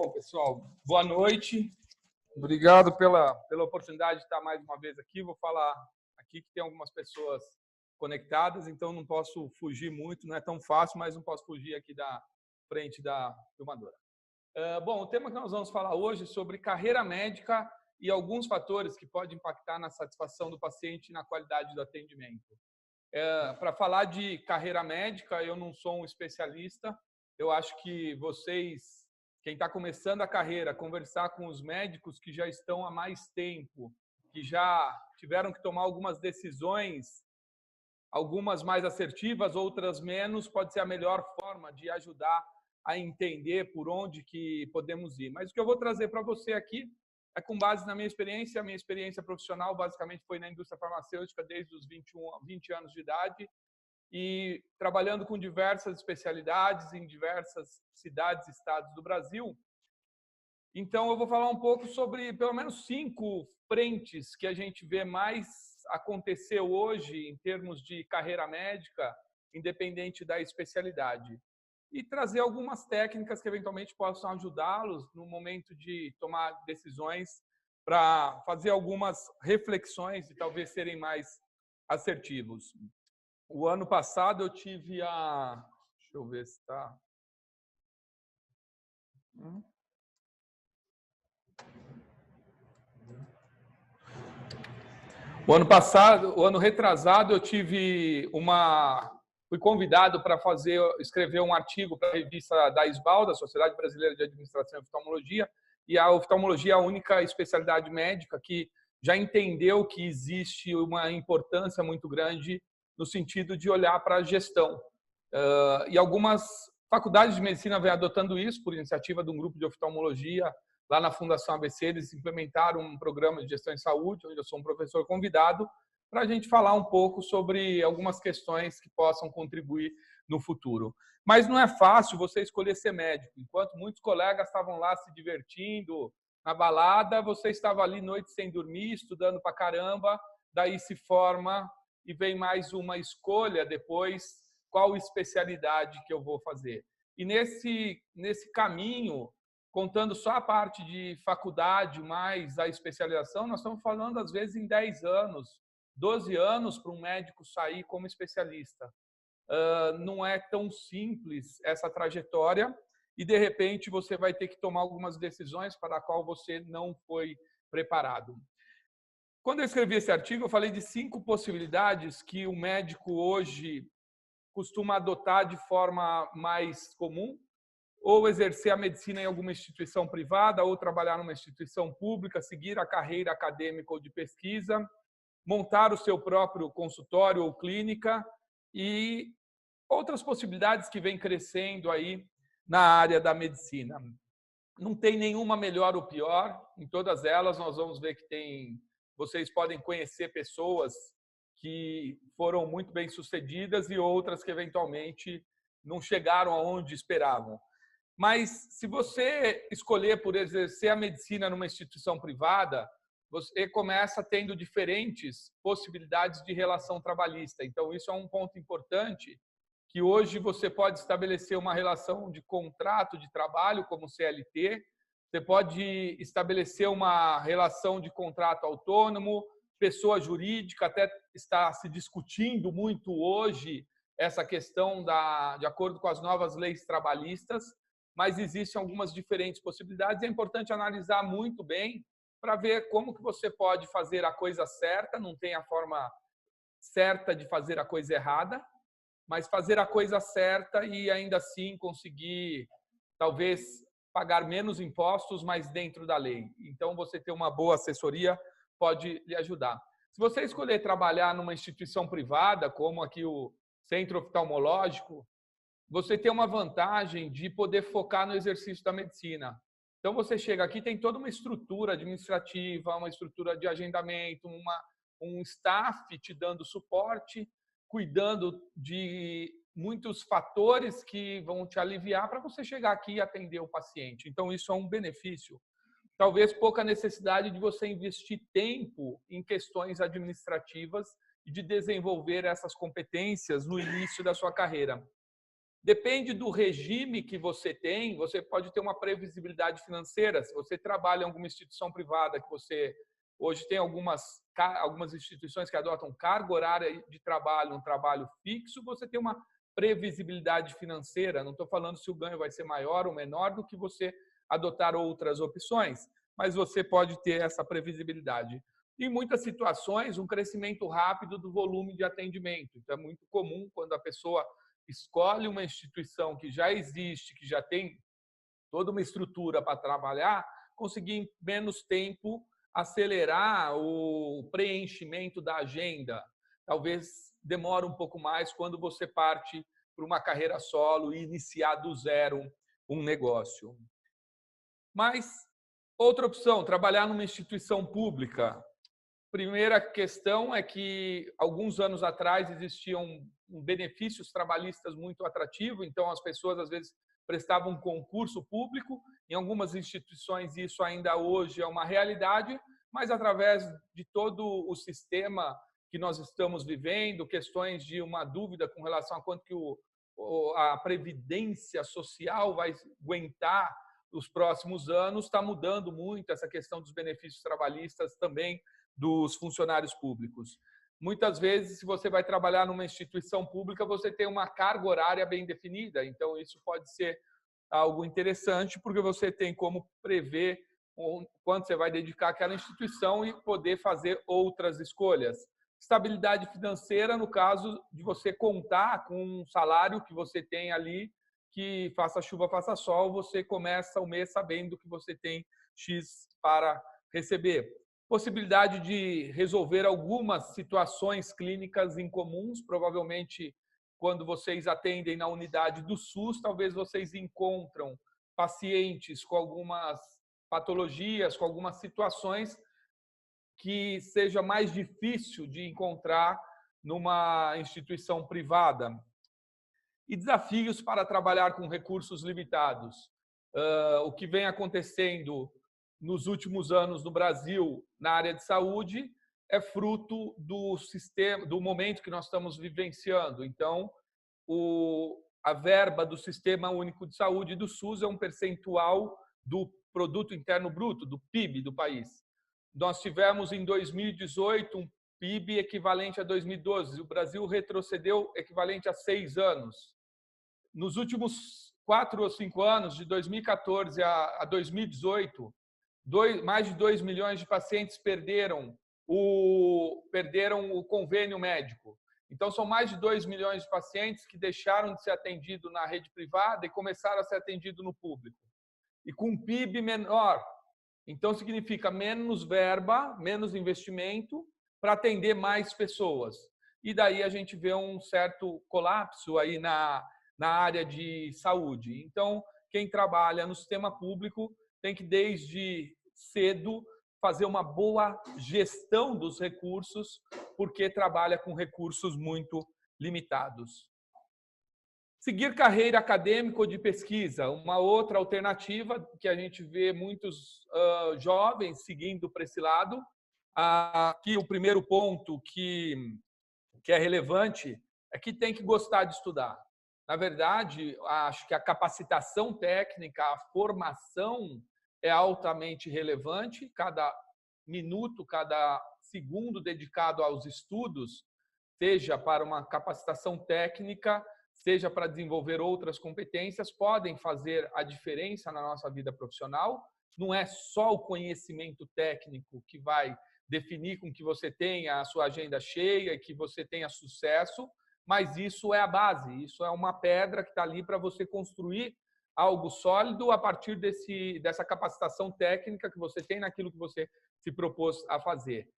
Bom, pessoal, boa noite. Obrigado pela oportunidade de estar mais uma vez aqui. Vou falar aqui que tem algumas pessoas conectadas, então não posso fugir muito, não é tão fácil, mas não posso fugir aqui da frente da filmadora. Bom, o tema que nós vamos falar hoje é sobre carreira médica e alguns fatores que podem impactar na satisfação do paciente e na qualidade do atendimento. Para falar de carreira médica, eu não sou um especialista. Eu acho que vocês, quem está começando a carreira, conversar com os médicos que já estão há mais tempo, que já tiveram que tomar algumas decisões, algumas mais assertivas, outras menos, pode ser a melhor forma de ajudar a entender por onde que podemos ir. Mas o que eu vou trazer para você aqui é com base na minha experiência. A minha experiência profissional basicamente foi na indústria farmacêutica desde os 20 anos de idade e trabalhando com diversas especialidades em diversas cidades e estados do Brasil. Então, eu vou falar um pouco sobre pelo menos 5 frentes que a gente vê mais acontecer hoje em termos de carreira médica, independente da especialidade. E trazer algumas técnicas que eventualmente possam ajudá-los no momento de tomar decisões para fazer algumas reflexões e talvez serem mais assertivos. O ano passado eu tive a... Deixa eu ver se está... O ano retrasado, eu tive fui convidado para escrever um artigo para a revista da SBAL, da Sociedade Brasileira de Administração e Oftalmologia, e a oftalmologia é a única especialidade médica que já entendeu que existe uma importância muito grande no sentido de olhar para a gestão. E algumas faculdades de medicina vêm adotando isso por iniciativa de um grupo de oftalmologia. Lá na Fundação ABC, eles implementaram um programa de gestão em saúde, onde eu sou um professor convidado, para a gente falar um pouco sobre algumas questões que possam contribuir no futuro. Mas não é fácil você escolher ser médico. Enquanto muitos colegas estavam lá se divertindo na balada, você estava ali noite sem dormir, estudando para caramba, daí se forma e vem mais uma escolha depois, qual especialidade que eu vou fazer. E nesse caminho, contando só a parte de faculdade mais a especialização, nós estamos falando, às vezes, em 10 anos, 12 anos para um médico sair como especialista. Não é tão simples essa trajetória e, de repente, você vai ter que tomar algumas decisões para a qual você não foi preparado. Quando eu escrevi esse artigo, eu falei de 5 possibilidades que o médico hoje costuma adotar de forma mais comum, ou exercer a medicina em alguma instituição privada, ou trabalhar numa instituição pública, seguir a carreira acadêmica ou de pesquisa, montar o seu próprio consultório ou clínica e outras possibilidades que vêm crescendo aí na área da medicina. Não tem nenhuma melhor ou pior, em todas elas nós vamos ver que vocês podem conhecer pessoas que foram muito bem sucedidas e outras que eventualmente não chegaram aonde esperavam. Mas se você escolher por exercer a medicina numa instituição privada, você começa tendo diferentes possibilidades de relação trabalhista. Então, isso é um ponto importante, que hoje você pode estabelecer uma relação de contrato de trabalho, como CLT, você pode estabelecer uma relação de contrato autônomo, pessoa jurídica, até está se discutindo muito hoje essa questão de acordo com as novas leis trabalhistas, mas existem algumas diferentes possibilidades. É importante analisar muito bem para ver como que você pode fazer a coisa certa, não tem a forma certa de fazer a coisa errada, mas fazer a coisa certa e ainda assim conseguir, talvez, pagar menos impostos, mas dentro da lei. Então, você ter uma boa assessoria pode lhe ajudar. Se você escolher trabalhar numa instituição privada, como aqui o Centro Oftalmológico, você tem uma vantagem de poder focar no exercício da medicina. Então, você chega aqui, tem toda uma estrutura administrativa, uma estrutura de agendamento, um staff te dando suporte, cuidando de muitos fatores que vão te aliviar para você chegar aqui e atender o paciente. Então, isso é um benefício. Talvez pouca necessidade de você investir tempo em questões administrativas e de desenvolver essas competências no início da sua carreira. Depende do regime que você tem, você pode ter uma previsibilidade financeira. Se você trabalha em alguma instituição privada, que você hoje tem algumas instituições que adotam carga horária de trabalho, um trabalho fixo, você tem uma previsibilidade financeira. Não estou falando se o ganho vai ser maior ou menor do que você adotar outras opções, mas você pode ter essa previsibilidade. Em muitas situações, um crescimento rápido do volume de atendimento. Então, é muito comum quando a pessoa escolhe uma instituição que já existe, que já tem toda uma estrutura para trabalhar, conseguir em menos tempo acelerar o preenchimento da agenda. Talvez demore um pouco mais quando você parte para uma carreira solo e iniciar do zero um negócio. Mas outra opção, trabalhar numa instituição pública. Primeira questão é que alguns anos atrás existiam benefícios trabalhistas muito atrativos, então as pessoas às vezes prestavam um concurso público. Em algumas instituições isso ainda hoje é uma realidade, mas através de todo o sistema que nós estamos vivendo, questões de uma dúvida com relação a quanto que a previdência social vai aguentar os próximos anos, está mudando muito essa questão dos benefícios trabalhistas também dos funcionários públicos. Muitas vezes, se você vai trabalhar numa instituição pública, você tem uma carga horária bem definida. Então, isso pode ser algo interessante, porque você tem como prever quanto você vai dedicar àquela instituição e poder fazer outras escolhas. Estabilidade financeira, no caso de você contar com um salário que você tem ali, que faça chuva, faça sol, você começa o mês sabendo que você tem X para receber. Possibilidade de resolver algumas situações clínicas incomuns, provavelmente quando vocês atendem na unidade do SUS, talvez vocês encontram pacientes com algumas patologias, com algumas situações que seja mais difícil de encontrar numa instituição privada. E desafios para trabalhar com recursos limitados. O que vem acontecendo nos últimos anos no Brasil na área de saúde é fruto do sistema, do momento que nós estamos vivenciando. Então, a verba do Sistema Único de Saúde do SUS é um percentual do Produto Interno Bruto, do PIB do país. Nós tivemos em 2018 um PIB equivalente a 2012. O Brasil retrocedeu equivalente a 6 anos. Nos últimos 4 ou 5 anos, de 2014 a 2018, mais de 2 milhões de pacientes perderam o convênio médico. Então, são mais de 2 milhões de pacientes que deixaram de ser atendidos na rede privada e começaram a ser atendidos no público. E com um PIB menor. Então, significa menos verba, menos investimento para atender mais pessoas. E daí a gente vê um certo colapso aí na área de saúde. Então, quem trabalha no sistema público tem que, desde cedo, fazer uma boa gestão dos recursos, porque trabalha com recursos muito limitados. Seguir carreira acadêmica ou de pesquisa, uma outra alternativa que a gente vê muitos jovens seguindo para esse lado. Aqui o primeiro ponto que é relevante é que tem que gostar de estudar. Na verdade, acho que a capacitação técnica, a formação é altamente relevante. Cada minuto, cada segundo dedicado aos estudos, seja para uma capacitação técnica, seja para desenvolver outras competências, podem fazer a diferença na nossa vida profissional. Não é só o conhecimento técnico que vai definir com que você tenha a sua agenda cheia e que você tenha sucesso, mas isso é a base, isso é uma pedra que está ali para você construir algo sólido a partir dessa capacitação técnica que você tem naquilo que você se propôs a fazer.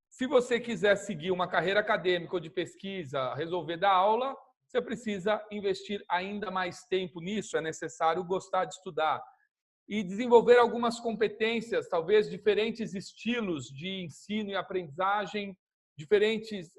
Se você quiser seguir uma carreira acadêmica ou de pesquisa, resolver dar aula, você precisa investir ainda mais tempo nisso, é necessário gostar de estudar e desenvolver algumas competências, talvez diferentes estilos de ensino e aprendizagem, diferentes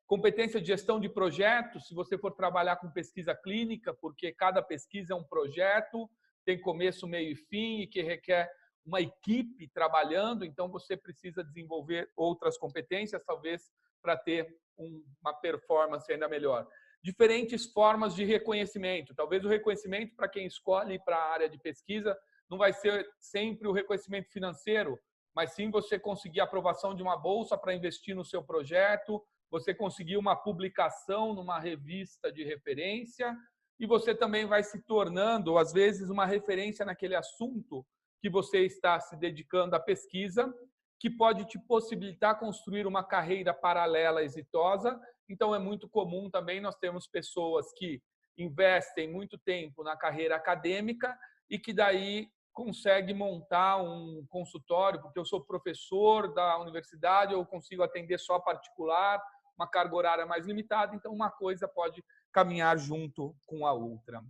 competências de gestão de projetos, se você for trabalhar com pesquisa clínica, porque cada pesquisa é um projeto, tem começo, meio e fim, e que requer uma equipe trabalhando, então você precisa desenvolver outras competências, talvez, para ter uma performance ainda melhor. diferentes formas de reconhecimento. Talvez o reconhecimento para quem escolhe para a área de pesquisa não vai ser sempre o reconhecimento financeiro, mas sim você conseguir a aprovação de uma bolsa para investir no seu projeto, você conseguir uma publicação numa revista de referência e você também vai se tornando, às vezes, uma referência naquele assunto que você está se dedicando à pesquisa, que pode te possibilitar construir uma carreira paralela exitosa. Então, é muito comum também nós temos pessoas que investem muito tempo na carreira acadêmica e que daí consegue montar um consultório, porque eu sou professor da universidade, eu consigo atender só particular, uma carga horária mais limitada, então uma coisa pode caminhar junto com a outra.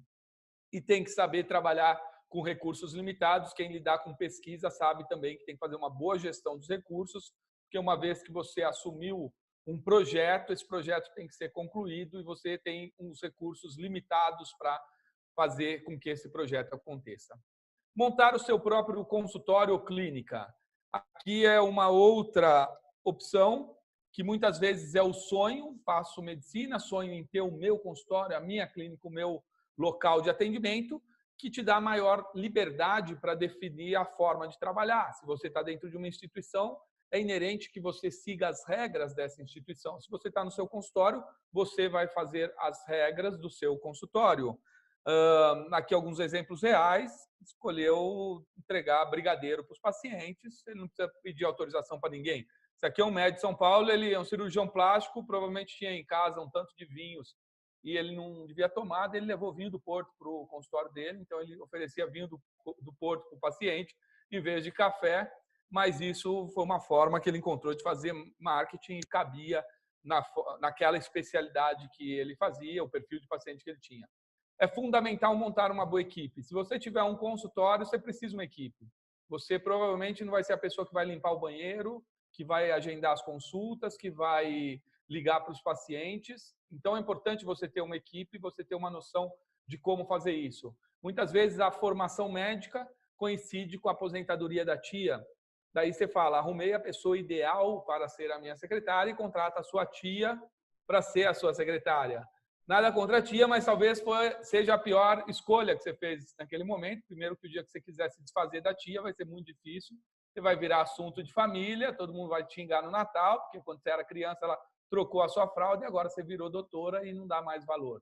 E tem que saber trabalhar com recursos limitados. Quem lidar com pesquisa sabe também que tem que fazer uma boa gestão dos recursos, porque uma vez que você assumiu um projeto, esse projeto tem que ser concluído e você tem uns recursos limitados para fazer com que esse projeto aconteça. Montar o seu próprio consultório ou clínica. Aqui é uma outra opção, que muitas vezes é o sonho, faço medicina, sonho em ter o meu consultório, a minha clínica, o meu local de atendimento, que te dá maior liberdade para definir a forma de trabalhar. Se você está dentro de uma instituição, é inerente que você siga as regras dessa instituição. Se você está no seu consultório, você vai fazer as regras do seu consultório. Aqui alguns exemplos reais. Escolheu entregar brigadeiro para os pacientes, ele não precisa pedir autorização para ninguém. Esse aqui é um médico de São Paulo, ele é um cirurgião plástico, provavelmente tinha em casa um tanto de vinhos e ele não devia tomar, ele levou vinho do Porto para o consultório dele, então ele oferecia vinho do Porto para o paciente em vez de café, mas isso foi uma forma que ele encontrou de fazer marketing e cabia naquela especialidade que ele fazia, o perfil de paciente que ele tinha. É fundamental montar uma boa equipe. Se você tiver um consultório, você precisa de uma equipe. Você provavelmente não vai ser a pessoa que vai limpar o banheiro, que vai agendar as consultas, que vai ligar para os pacientes. Então, é importante você ter uma equipe, você ter uma noção de como fazer isso. Muitas vezes, a formação médica coincide com a aposentadoria da tia. Daí você fala, arrumei a pessoa ideal para ser a minha secretária e contrata a sua tia para ser a sua secretária. Nada contra a tia, mas talvez seja a pior escolha que você fez naquele momento. Primeiro, que o dia que você quiser se desfazer da tia vai ser muito difícil. Você vai virar assunto de família, todo mundo vai te xingar no Natal, porque quando você era criança ela trocou a sua fralda e agora você virou doutora e não dá mais valor.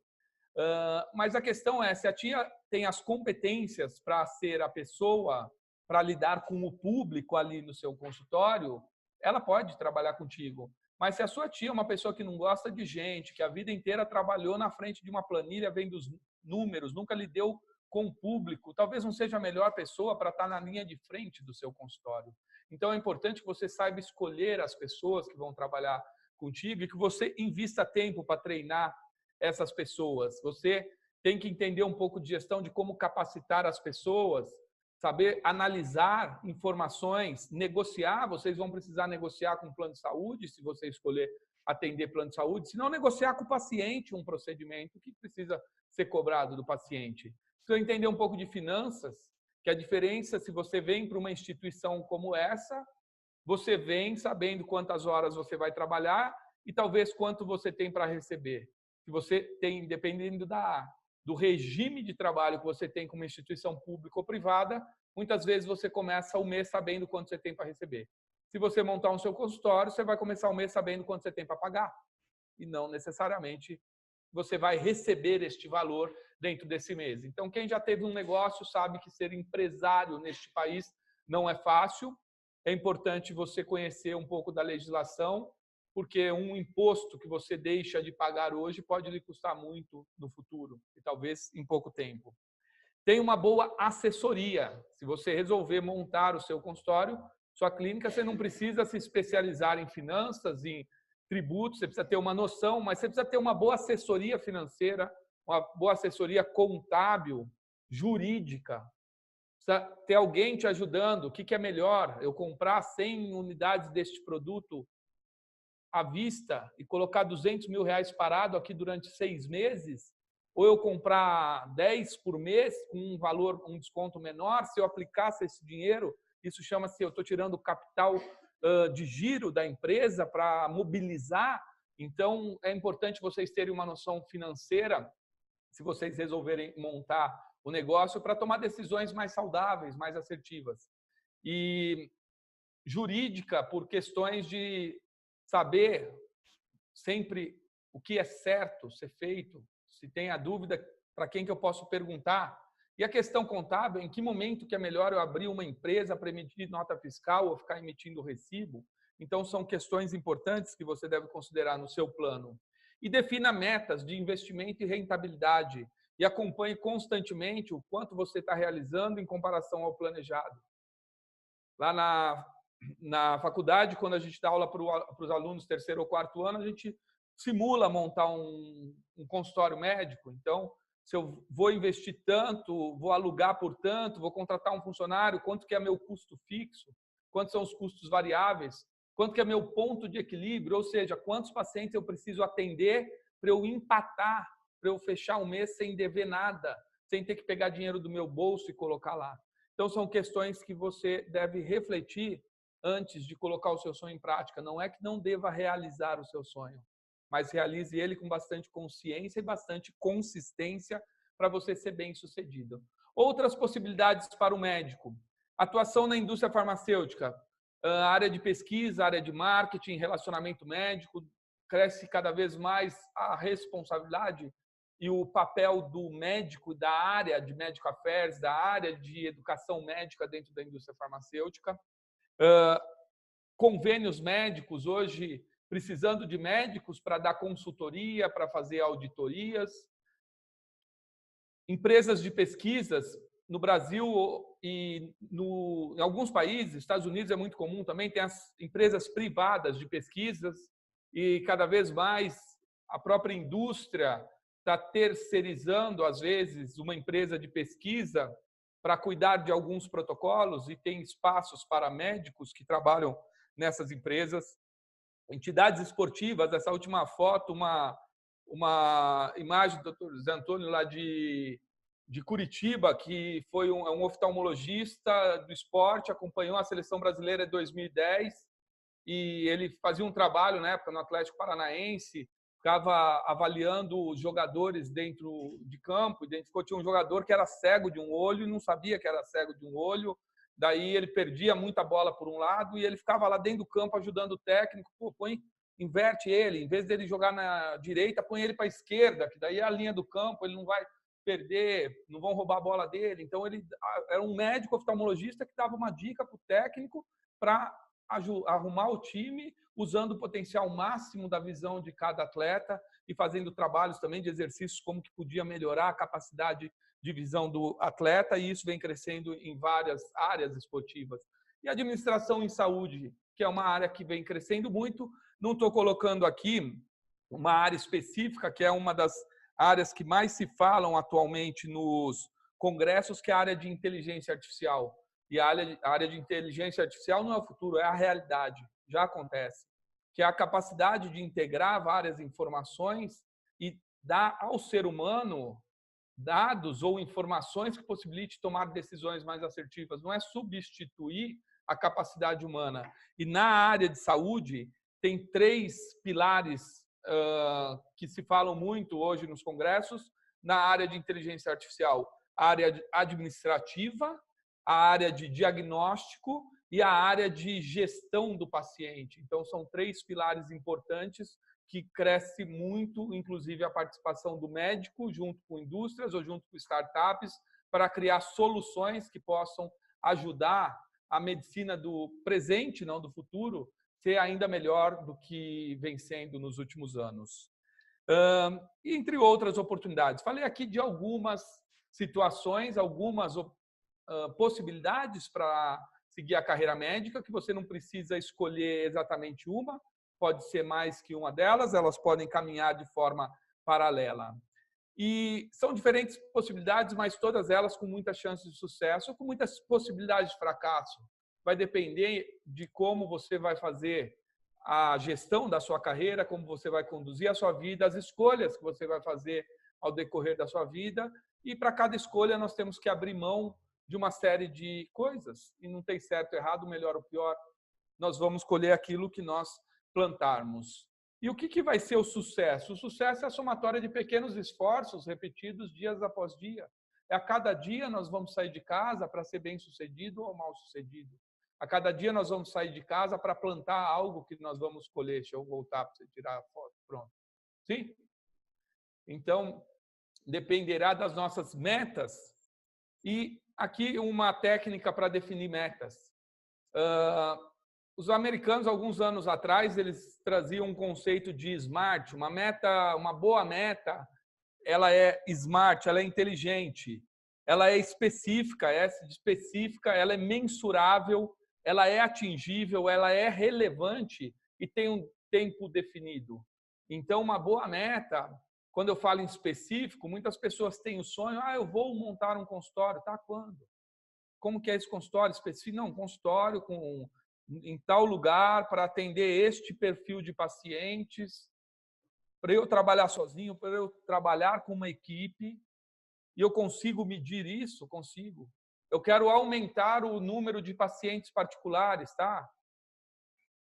Mas a questão é, se a tia tem as competências para ser a pessoa, para lidar com o público ali no seu consultório, ela pode trabalhar contigo. Mas se a sua tia é uma pessoa que não gosta de gente, que a vida inteira trabalhou na frente de uma planilha, vendo os números, nunca lidou com o público, talvez não seja a melhor pessoa para estar na linha de frente do seu consultório. Então, é importante que você saiba escolher as pessoas que vão trabalhar contigo e que você invista tempo para treinar essas pessoas. Você tem que entender um pouco de gestão, de como capacitar as pessoas, saber analisar informações, negociar. Vocês vão precisar negociar com o plano de saúde, se você escolher atender plano de saúde, se não negociar com o paciente um procedimento que precisa ser cobrado do paciente. Precisa entender um pouco de finanças, que a diferença, se você vem para uma instituição como essa, você vem sabendo quantas horas você vai trabalhar e talvez quanto você tem para receber. Se você tem, dependendo do regime de trabalho que você tem com uma instituição pública ou privada, muitas vezes você começa o mês sabendo quanto você tem para receber. Se você montar um seu consultório, você vai começar o mês sabendo quanto você tem para pagar. E não necessariamente você vai receber este valor dentro desse mês. Então, quem já teve um negócio sabe que ser empresário neste país não é fácil. É importante você conhecer um pouco da legislação, porque um imposto que você deixa de pagar hoje pode lhe custar muito no futuro, e talvez em pouco tempo. Tem uma boa assessoria. Se você resolver montar o seu consultório, sua clínica, você não precisa se especializar em finanças, em tributos, você precisa ter uma noção, mas você precisa ter uma boa assessoria financeira, uma boa assessoria contábil, jurídica. Precisa ter alguém te ajudando. O que é melhor? Eu comprar 100 unidades deste produto à vista e colocar 200 mil reais parado aqui durante 6 meses? Ou eu comprar 10 por mês com um valor, um desconto menor? Se eu aplicasse esse dinheiro, isso chama-se, eu estou tirando o capital de giro da empresa para mobilizar Então, é importante vocês terem uma noção financeira, se vocês resolverem montar o negócio, para tomar decisões mais saudáveis, mais assertivas. E jurídica, por questões de saber sempre o que é certo ser feito, se tem a dúvida, para quem que eu posso perguntar. E a questão contábil, em que momento que é melhor eu abrir uma empresa para emitir nota fiscal ou ficar emitindo recibo? Então, são questões importantes que você deve considerar no seu plano. E defina metas de investimento e rentabilidade e acompanhe constantemente o quanto você está realizando em comparação ao planejado. Lá na faculdade, quando a gente dá aula para os alunos terceiro ou quarto ano, a gente simula montar um consultório médico. Então, se eu vou investir tanto, vou alugar por tanto, vou contratar um funcionário, quanto que é meu custo fixo, quantos são os custos variáveis, quanto que é meu ponto de equilíbrio, ou seja, quantos pacientes eu preciso atender para eu empatar, para eu fechar um mês sem dever nada, sem ter que pegar dinheiro do meu bolso e colocar lá. Então, são questões que você deve refletir antes de colocar o seu sonho em prática. Não é que não deva realizar o seu sonho, mas realize ele com bastante consciência e bastante consistência para você ser bem-sucedido. Outras possibilidades para o médico: atuação na indústria farmacêutica, área de pesquisa, área de marketing, relacionamento médico. Cresce cada vez mais a responsabilidade e o papel do médico, da área de medical affairs, da área de educação médica dentro da indústria farmacêutica. Convênios médicos, hoje precisando de médicos para dar consultoria, para fazer auditorias. Empresas de pesquisas no Brasil e em alguns países, Estados Unidos é muito comum também, tem as empresas privadas de pesquisas e cada vez mais a própria indústria está terceirizando, às vezes, uma empresa de pesquisa para cuidar de alguns protocolos e tem espaços para médicos que trabalham nessas empresas. Entidades esportivas, essa última foto, uma imagem do Dr. Zé Antônio lá de Curitiba, que foi um oftalmologista do esporte, acompanhou a seleção brasileira de 2010 e ele fazia um trabalho na época no Atlético Paranaense, ficava avaliando os jogadores dentro de campo, identificou que tinha um jogador que era cego de um olho e não sabia que era cego de um olho, daí ele perdia muita bola por um lado e ele ficava lá dentro do campo ajudando o técnico, inverte ele, em vez dele jogar na direita, põe ele para a esquerda, que daí é a linha do campo, ele não vai perder, não vão roubar a bola dele. Então, ele era um médico oftalmologista que dava uma dica para o técnico para arrumar o time, usando o potencial máximo da visão de cada atleta e fazendo trabalhos também de exercícios como que podia melhorar a capacidade de visão do atleta, e isso vem crescendo em várias áreas esportivas. E administração em saúde, que é uma área que vem crescendo muito. Não estou colocando aqui uma área específica, que é uma das áreas que mais se falam atualmente nos congressos, que é a área de inteligência artificial. E a área de inteligência artificial não é o futuro, é a realidade, já acontece. Que é a capacidade de integrar várias informações e dar ao ser humano dados ou informações que possibilite tomar decisões mais assertivas. Não é substituir a capacidade humana. E na área de saúde, tem 3 pilares que se falam muito hoje nos congressos na área de inteligência artificial: a área administrativa, a área de diagnóstico e a área de gestão do paciente. Então, são 3 pilares importantes que cresce muito, inclusive a participação do médico junto com indústrias ou junto com startups para criar soluções que possam ajudar a medicina do presente, não do futuro, ser ainda melhor do que vem sendo nos últimos anos. Entre outras oportunidades. Falei aqui de algumas situações, algumas possibilidades para seguir a carreira médica, que você não precisa escolher exatamente uma, pode ser mais que uma delas, elas podem caminhar de forma paralela. E são diferentes possibilidades, mas todas elas com muitas chances de sucesso, com muitas possibilidades de fracasso. Vai depender de como você vai fazer a gestão da sua carreira, como você vai conduzir a sua vida, as escolhas que você vai fazer ao decorrer da sua vida. E para cada escolha nós temos que abrir mão de uma série de coisas. E não tem certo, errado, melhor ou pior. Nós vamos colher aquilo que nós plantarmos. E o que vai ser o sucesso? O sucesso é a somatória de pequenos esforços repetidos dias após dia. A cada dia nós vamos sair de casa para ser bem-sucedido ou mal-sucedido. A cada dia nós vamos sair de casa para plantar algo que nós vamos colher. Deixa eu voltar para você tirar a foto. Pronto. Sim? Então, dependerá das nossas metas. E aqui uma técnica para definir metas. Os americanos, alguns anos atrás, eles traziam um conceito de SMART. Uma boa meta, ela é SMART, ela é inteligente, ela é específica, ela é mensurável, ela é atingível, ela é relevante e tem um tempo definido. Então, uma boa meta, quando eu falo em específico, muitas pessoas têm o sonho, eu vou montar um consultório, tá? Quando? Como que é esse consultório específico? Não, um consultório em tal lugar para atender este perfil de pacientes, para eu trabalhar sozinho, para eu trabalhar com uma equipe, e eu consigo medir isso? Consigo. Eu quero aumentar o número de pacientes particulares, tá?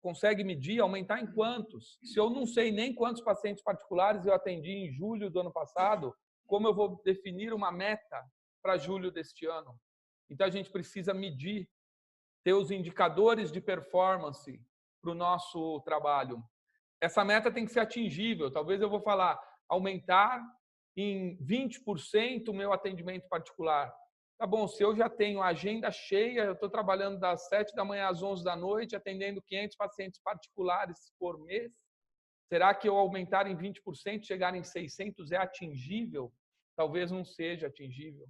Consegue medir? Aumentar em quantos? Se eu não sei nem quantos pacientes particulares eu atendi em julho do ano passado, como eu vou definir uma meta para julho deste ano? Então, a gente precisa medir, ter os indicadores de performance para o nosso trabalho. Essa meta tem que ser atingível. Talvez eu vou falar, aumentar em 20% o meu atendimento particular. Tá bom, se eu já tenho a agenda cheia, eu estou trabalhando das 7 da manhã às 11 da noite, atendendo 500 pacientes particulares por mês, será que eu aumentar em 20%, chegar em 600 é atingível? Talvez não seja atingível.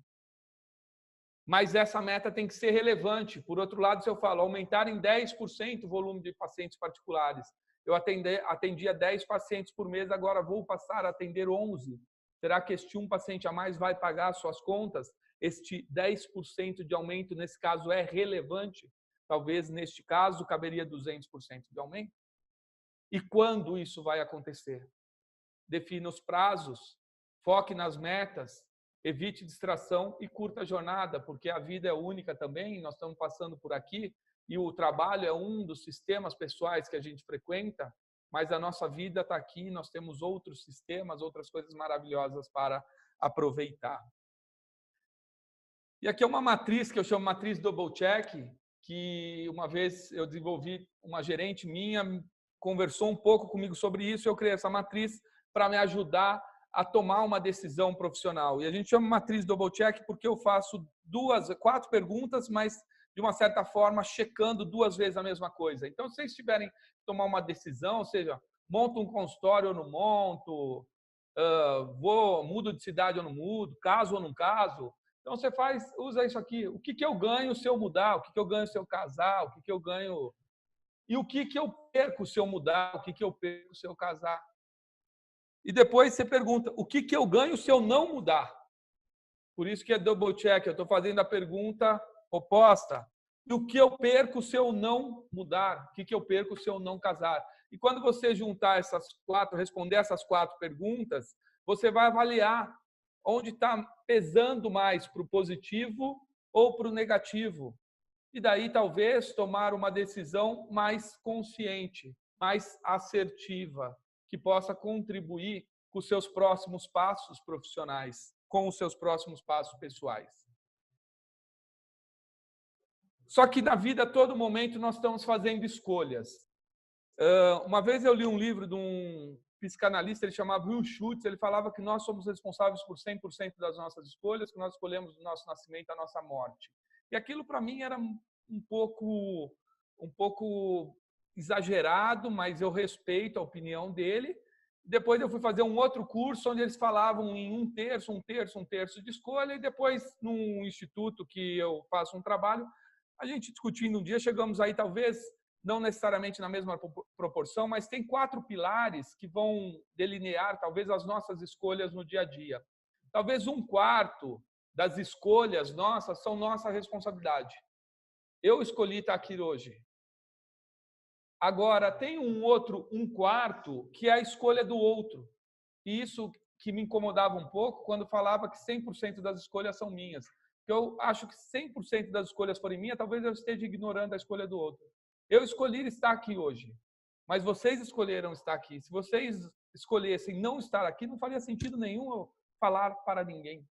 Mas essa meta tem que ser relevante. Por outro lado, se eu falo aumentar em 10% o volume de pacientes particulares, eu atendia 10 pacientes por mês, agora vou passar a atender 11. Será que este um paciente a mais vai pagar suas contas? Este 10% de aumento, nesse caso, é relevante? Talvez, neste caso, caberia 200% de aumento. E quando isso vai acontecer? Defina os prazos, foque nas metas, evite distração e curta a jornada, porque a vida é única também, nós estamos passando por aqui, e o trabalho é um dos sistemas pessoais que a gente frequenta, mas a nossa vida está aqui, nós temos outros sistemas, outras coisas maravilhosas para aproveitar. E aqui é uma matriz que eu chamo matriz double check, que uma vez eu desenvolvi, uma gerente minha conversou um pouco comigo sobre isso, eu criei essa matriz para me ajudar a tomar uma decisão profissional. E a gente chama matriz double check porque eu faço 4 perguntas, mas de uma certa forma checando 2 vezes a mesma coisa. Então, se vocês tiverem que tomar uma decisão, ou seja, monto um consultório ou não monto, mudo de cidade ou não mudo, caso ou não caso. Então, você usa isso aqui. O que eu ganho se eu mudar? O que eu ganho se eu casar? O que eu ganho? E o que eu perco se eu mudar? O que eu perco se eu casar? E depois você pergunta, o que eu ganho se eu não mudar? Por isso que é double check, eu estou fazendo a pergunta oposta. E o que eu perco se eu não mudar? O que eu perco se eu não casar? E quando você juntar responder essas 4 perguntas, você vai avaliar onde está pesando mais para o positivo ou para o negativo. E daí, talvez, tomar uma decisão mais consciente, mais assertiva, que possa contribuir com os seus próximos passos profissionais, com os seus próximos passos pessoais. Só que na vida, a todo momento, nós estamos fazendo escolhas. Uma vez eu li um livro de um psicanalista, ele chamava Will Schutz, ele falava que nós somos responsáveis por 100% das nossas escolhas, que nós escolhemos o nosso nascimento, a nossa morte. E aquilo, para mim, era um pouco exagerado, mas eu respeito a opinião dele. Depois eu fui fazer um outro curso onde eles falavam em um terço de escolha, e depois, num instituto que eu faço um trabalho, a gente discutindo um dia, chegamos aí talvez, não necessariamente na mesma proporção, mas tem 4 pilares que vão delinear talvez as nossas escolhas no dia a dia. Talvez 1/4 das escolhas nossas são nossa responsabilidade. Eu escolhi estar aqui hoje. Agora, tem um outro 1/4 que é a escolha do outro. E isso que me incomodava um pouco quando falava que 100% das escolhas são minhas. Eu acho que 100% das escolhas forem minhas, talvez eu esteja ignorando a escolha do outro. Eu escolhi estar aqui hoje. mas vocês escolheram estar aqui. Se vocês escolhessem não estar aqui, não faria sentido nenhum eu falar para ninguém.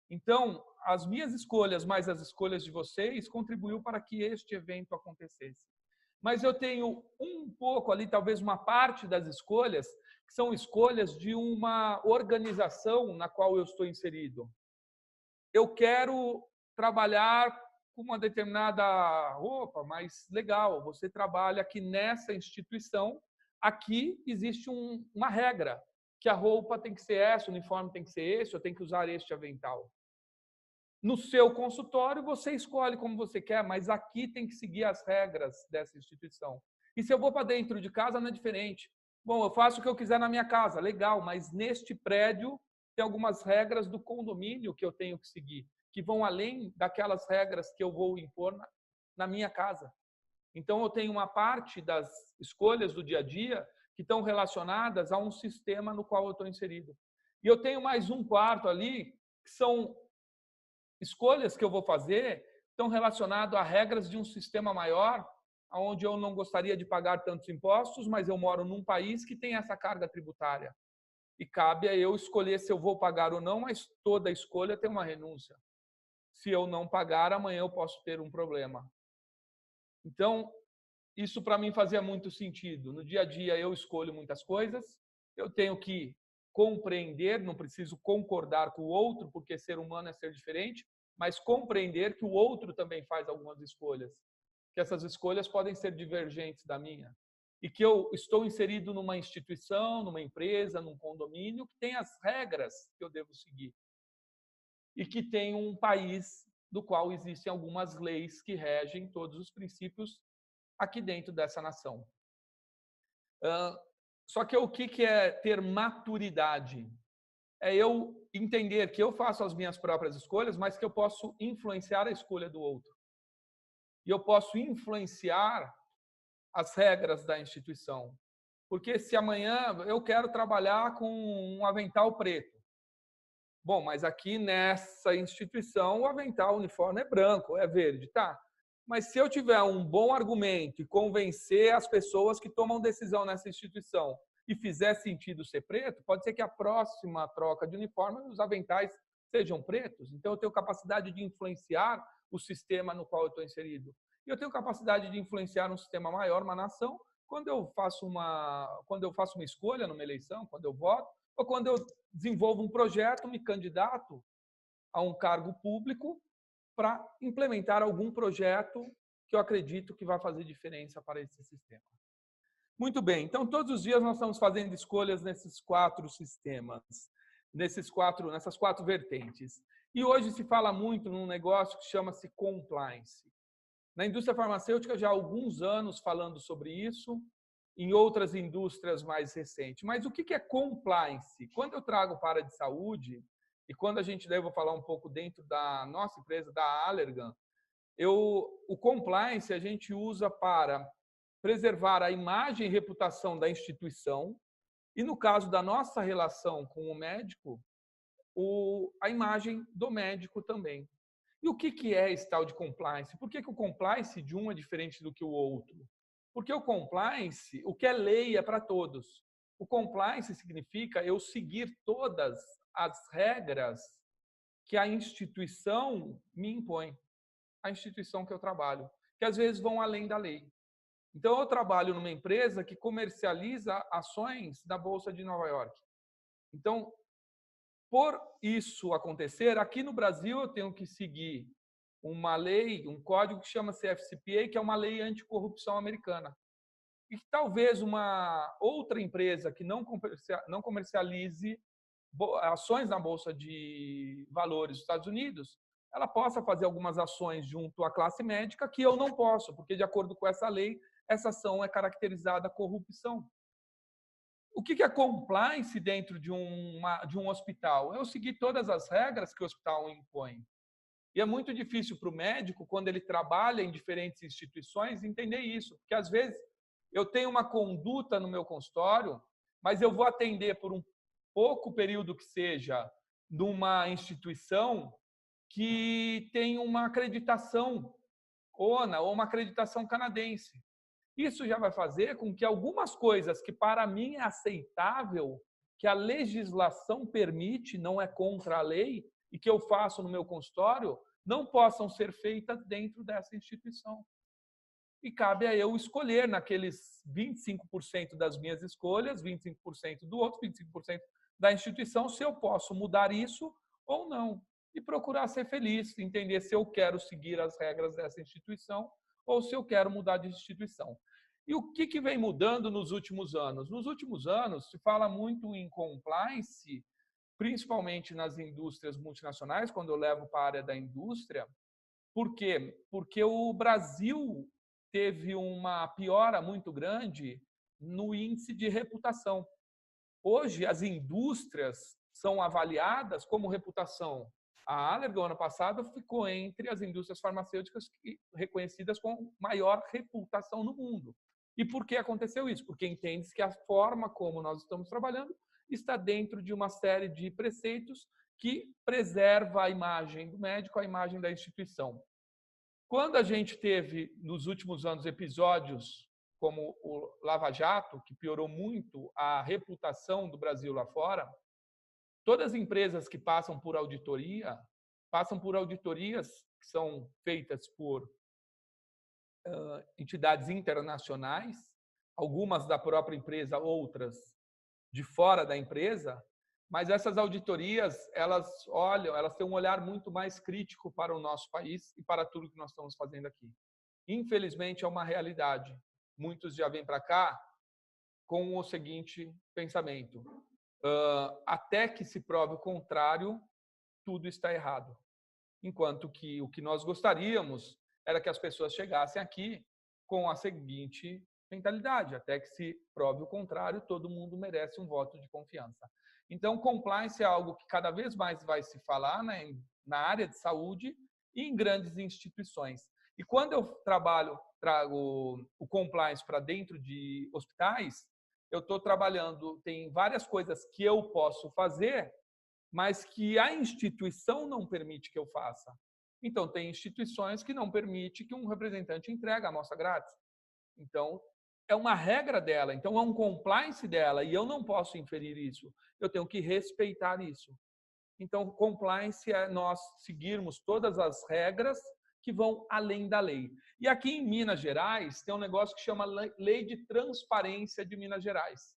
Então, as minhas escolhas, mais as escolhas de vocês, contribuiu para que este evento acontecesse. Mas eu tenho um pouco ali, talvez uma parte das escolhas, que são escolhas de uma organização na qual eu estou inserido. Eu quero trabalhar com uma determinada roupa, mas legal, você trabalha aqui nessa instituição, aqui existe uma regra, que a roupa tem que ser essa, o uniforme tem que ser esse, eu tenho que usar este avental. No seu consultório, você escolhe como você quer, mas aqui tem que seguir as regras dessa instituição. E se eu vou para dentro de casa, não é diferente. Bom, eu faço o que eu quiser na minha casa, legal, mas neste prédio tem algumas regras do condomínio que eu tenho que seguir, que vão além daquelas regras que eu vou impor na minha casa. Então, eu tenho uma parte das escolhas do dia a dia que estão relacionadas a um sistema no qual eu estou inserido. E eu tenho mais um quarto ali, que são escolhas que eu vou fazer estão relacionadas a regras de um sistema maior, onde eu não gostaria de pagar tantos impostos, mas eu moro num país que tem essa carga tributária. E cabe a eu escolher se eu vou pagar ou não, mas toda escolha tem uma renúncia. Se eu não pagar, amanhã eu posso ter um problema. Então, isso para mim fazia muito sentido. No dia a dia eu escolho muitas coisas, eu tenho que compreender, não preciso concordar com o outro, porque ser humano é ser diferente, mas compreender que o outro também faz algumas escolhas, que essas escolhas podem ser divergentes da minha, e que eu estou inserido numa instituição, numa empresa, num condomínio, que tem as regras que eu devo seguir, e que tem um país do qual existem algumas leis que regem todos os princípios aqui dentro dessa nação. Só que o que é ter maturidade? É eu entender que eu faço as minhas próprias escolhas, mas que eu posso influenciar a escolha do outro. E eu posso influenciar as regras da instituição. Porque se amanhã eu quero trabalhar com um avental preto, bom, mas aqui nessa instituição o avental, o uniforme é branco, é verde, tá? Mas se eu tiver um bom argumento e convencer as pessoas que tomam decisão nessa instituição e fizer sentido ser preto, pode ser que a próxima troca de uniforme os aventais sejam pretos. Então eu tenho capacidade de influenciar o sistema no qual eu estou inserido. E eu tenho capacidade de influenciar um sistema maior, uma nação, quando eu faço uma escolha numa eleição, quando eu voto, ou quando eu desenvolvo um projeto, me candidato a um cargo público para implementar algum projeto que eu acredito que vai fazer diferença para esse sistema. Muito bem, então todos os dias nós estamos fazendo escolhas nesses 4 sistemas, nessas 4 vertentes. E hoje se fala muito num negócio que chama-se compliance. Na indústria farmacêutica já há alguns anos falando sobre isso, em outras indústrias mais recentes. Mas o que é compliance? Quando eu trago para a área de saúde, e quando a gente, daí eu vou falar um pouco dentro da nossa empresa, da Allergan, o compliance a gente usa para preservar a imagem e reputação da instituição e, no caso da nossa relação com o médico, a imagem do médico também. E o que é esse tal de compliance? Por que o compliance de um é diferente do que o outro? Porque o compliance, o que é lei é para todos. O compliance significa eu seguir todas as regras que a instituição me impõe, a instituição que eu trabalho, que às vezes vão além da lei. Então, eu trabalho numa empresa que comercializa ações da Bolsa de Nova York. Então, por isso acontecer, aqui no Brasil eu tenho que seguir uma lei, um código que chama CFCPA, que é uma lei anticorrupção americana. E que talvez uma outra empresa que não comercialize ações na Bolsa de Valores dos Estados Unidos, ela possa fazer algumas ações junto à classe médica que eu não posso, porque, de acordo com essa lei, essa ação é caracterizada corrupção. O que é compliance dentro de um hospital? É eu seguir todas as regras que o hospital impõe. E é muito difícil para o médico, quando ele trabalha em diferentes instituições, entender isso. Porque, às vezes, eu tenho uma conduta no meu consultório, mas eu vou atender por um pouco período que seja numa instituição que tem uma acreditação ONA ou uma acreditação canadense. Isso já vai fazer com que algumas coisas que para mim é aceitável, que a legislação permite, não é contra a lei, e que eu faço no meu consultório, não possam ser feitas dentro dessa instituição. E cabe a eu escolher naqueles 25% das minhas escolhas, 25% do outro, 25% da instituição, se eu posso mudar isso ou não. E procurar ser feliz, entender se eu quero seguir as regras dessa instituição ou se eu quero mudar de instituição. E o que vem mudando nos últimos anos? Nos últimos anos, se fala muito em compliance, principalmente nas indústrias multinacionais, quando eu levo para a área da indústria. Por quê? Porque o Brasil teve uma piora muito grande no índice de reputação. Hoje, as indústrias são avaliadas como reputação. A Allergan, ano passado, ficou entre as indústrias farmacêuticas reconhecidas com maior reputação no mundo. E por que aconteceu isso? Porque entende-se que a forma como nós estamos trabalhando está dentro de uma série de preceitos que preserva a imagem do médico, a imagem da instituição. Quando a gente teve, nos últimos anos, episódios como o Lava Jato, que piorou muito a reputação do Brasil lá fora, todas as empresas que passam por auditorias que são feitas por entidades internacionais, algumas da própria empresa, outras de fora da empresa, mas essas auditorias, elas têm um olhar muito mais crítico para o nosso país e para tudo que nós estamos fazendo aqui. Infelizmente, é uma realidade. Muitos já vêm para cá com o seguinte pensamento: até que se prove o contrário, tudo está errado. Enquanto que o que nós gostaríamos era que as pessoas chegassem aqui com a seguinte mentalidade: até que se prove o contrário, todo mundo merece um voto de confiança. Então, compliance é algo que cada vez mais vai se falar, né, na área de saúde e em grandes instituições. E quando eu trago o compliance para dentro de hospitais, eu estou trabalhando, tem várias coisas que eu posso fazer, mas que a instituição não permite que eu faça. Então, tem instituições que não permitem que um representante entregue a amostra grátis. Então, é uma regra dela, então é um compliance dela, e eu não posso inferir isso. Eu tenho que respeitar isso. Então, compliance é nós seguirmos todas as regras que vão além da lei. E aqui em Minas Gerais, tem um negócio que chama Lei de Transparência de Minas Gerais.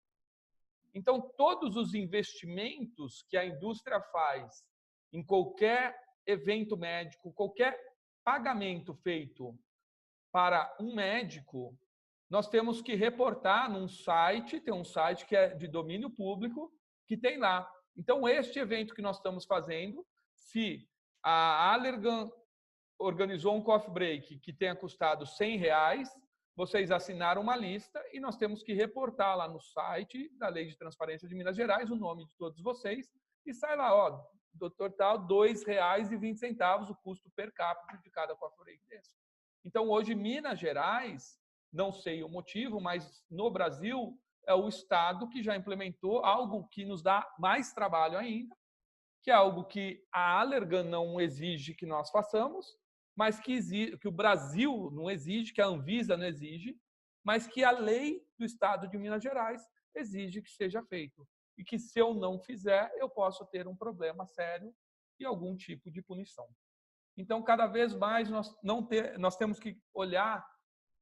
Então, todos os investimentos que a indústria faz em qualquer evento médico, qualquer pagamento feito para um médico, nós temos que reportar num site, tem um site que é de domínio público, que tem lá. Então, este evento que nós estamos fazendo, se a Allergan organizou um coffee break que tenha custado R$100, vocês assinaram uma lista e nós temos que reportar lá no site da Lei de Transparência de Minas Gerais o nome de todos vocês e sai lá, ó, doutor tal, R$2,20 o custo per capita de cada coffee break desse. Então, hoje, Minas Gerais, não sei o motivo, mas no Brasil é o estado que já implementou algo que nos dá mais trabalho ainda, que é algo que a Allergan não exige que nós façamos, mas que o Brasil não exige, que a Anvisa não exige, mas que a lei do estado de Minas Gerais exige que seja feito. E que se eu não fizer, eu posso ter um problema sério e algum tipo de punição. Então, cada vez mais nós temos que olhar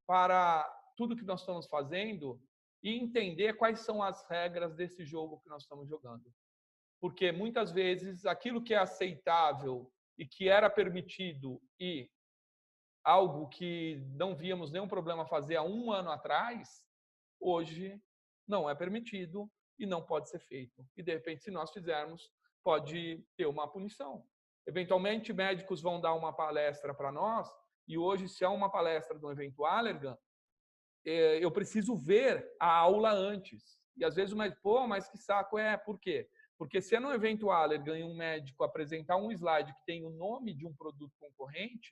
para tudo que nós estamos fazendo e entender quais são as regras desse jogo que nós estamos jogando. Porque muitas vezes aquilo que é aceitável e que era permitido e algo que não víamos nenhum problema fazer há um ano atrás, hoje não é permitido e não pode ser feito. E, de repente, se nós fizermos, pode ter uma punição. Eventualmente, médicos vão dar uma palestra para nós, e hoje, se é uma palestra de um evento Allergan, eu preciso ver a aula antes. E às vezes o médico, pô, mas que saco é? Por quê? Porque se é no evento Allergan e um médico apresentar um slide que tem o nome de um produto concorrente,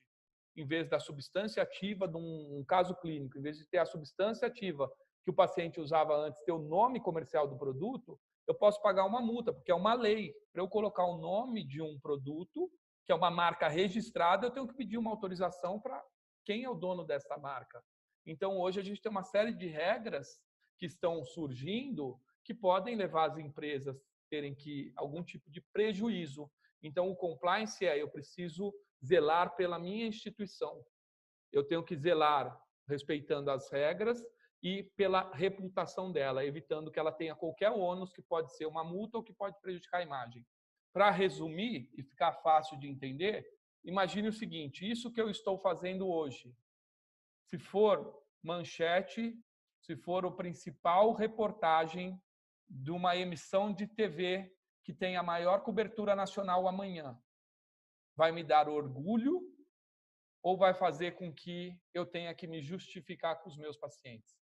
em vez da substância ativa de um caso clínico, em vez de ter a substância ativa que o paciente usava antes, ter o nome comercial do produto, eu posso pagar uma multa, porque é uma lei. Para eu colocar o nome de um produto, que é uma marca registrada, eu tenho que pedir uma autorização para quem é o dono dessa marca. Então, hoje a gente tem uma série de regras que estão surgindo que podem levar as empresas a terem algum tipo de prejuízo. Então, o compliance eu preciso zelar pela minha instituição. Eu tenho que zelar respeitando as regras e pela reputação dela, evitando que ela tenha qualquer ônus que pode ser uma multa ou que pode prejudicar a imagem. Para resumir e ficar fácil de entender, imagine o seguinte: isso que eu estou fazendo hoje, se for manchete, se for a principal reportagem de uma emissão de TV que tem a maior cobertura nacional amanhã, vai me dar orgulho ou vai fazer com que eu tenha que me justificar com os meus pacientes?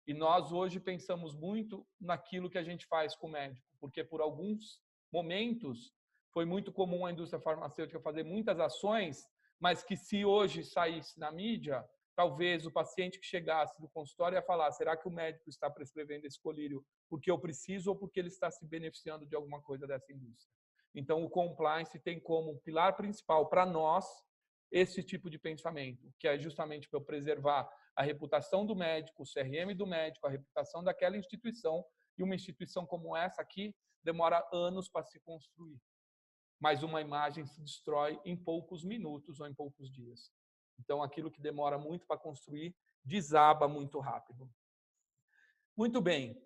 E nós hoje pensamos muito naquilo que a gente faz com o médico, porque por alguns momentos foi muito comum a indústria farmacêutica fazer muitas ações, mas que se hoje saísse na mídia, talvez o paciente que chegasse no consultório ia falar: será que o médico está prescrevendo esse colírio porque eu preciso ou porque ele está se beneficiando de alguma coisa dessa indústria? Então, o compliance tem como pilar principal para nós esse tipo de pensamento, que é justamente para eu preservar a reputação do médico, o CRM do médico, a reputação daquela instituição, e uma instituição como essa aqui demora anos para se construir. Mas uma imagem se destrói em poucos minutos ou em poucos dias. Então, aquilo que demora muito para construir desaba muito rápido. Muito bem.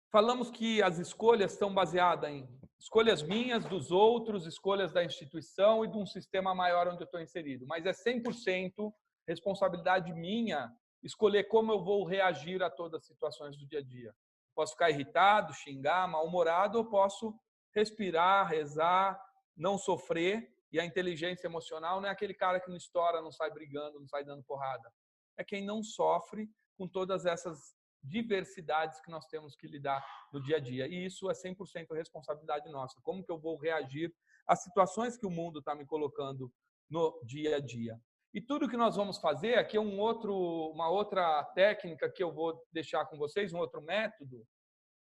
Falamos que as escolhas estão baseadas em escolhas minhas, dos outros, escolhas da instituição e de um sistema maior onde eu estou inserido. Mas é 100% responsabilidade minha escolher como eu vou reagir a todas as situações do dia a dia. Posso ficar irritado, xingar, mal-humorado, ou posso respirar, rezar, não sofrer. E a inteligência emocional não é aquele cara que não estoura, não sai brigando, não sai dando porrada. É quem não sofre com todas essas diversidades que nós temos que lidar no dia a dia. E isso é 100% responsabilidade nossa. Como que eu vou reagir às situações que o mundo está me colocando no dia a dia? E tudo que nós vamos fazer, aqui é uma outra técnica que eu vou deixar com vocês, um outro método.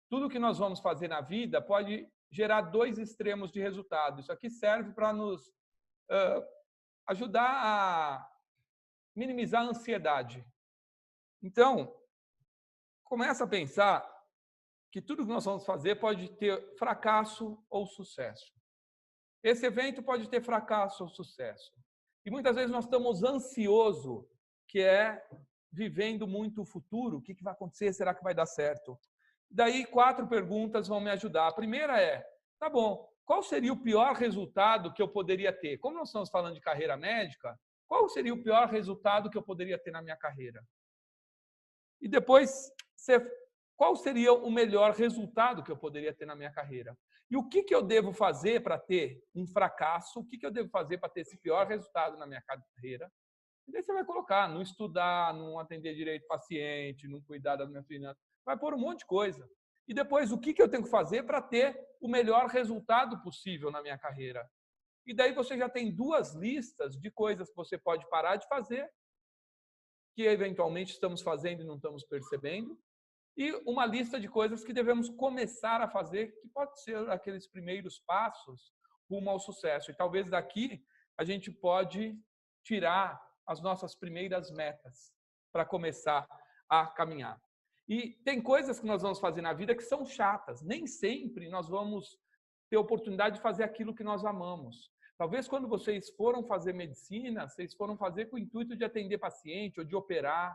Tudo que nós vamos fazer na vida pode gerar dois extremos de resultado. Isso aqui serve para nos ajudar a minimizar a ansiedade. Então, começa a pensar que tudo que nós vamos fazer pode ter fracasso ou sucesso. Esse evento pode ter fracasso ou sucesso. E muitas vezes nós estamos ansiosos, que é vivendo muito o futuro. O que vai acontecer? Será que vai dar certo? Daí, 4 perguntas vão me ajudar. A primeira é, tá bom, qual seria o pior resultado que eu poderia ter? Como nós estamos falando de carreira médica, qual seria o pior resultado que eu poderia ter na minha carreira? E depois, qual seria o melhor resultado que eu poderia ter na minha carreira? E o que eu devo fazer para ter um fracasso? O que eu devo fazer para ter esse pior resultado na minha carreira? E daí você vai colocar, não estudar, não atender direito paciente, não cuidar da minha finança. Vai pôr um monte de coisa. E depois, o que eu tenho que fazer para ter o melhor resultado possível na minha carreira? E daí você já tem 2 listas de coisas que você pode parar de fazer, que eventualmente estamos fazendo e não estamos percebendo, e uma lista de coisas que devemos começar a fazer, que pode ser aqueles primeiros passos rumo ao sucesso. E talvez daqui a gente pode tirar as nossas primeiras metas para começar a caminhar. E tem coisas que nós vamos fazer na vida que são chatas. Nem sempre nós vamos ter oportunidade de fazer aquilo que nós amamos. Talvez quando vocês foram fazer medicina, vocês foram fazer com o intuito de atender paciente ou de operar,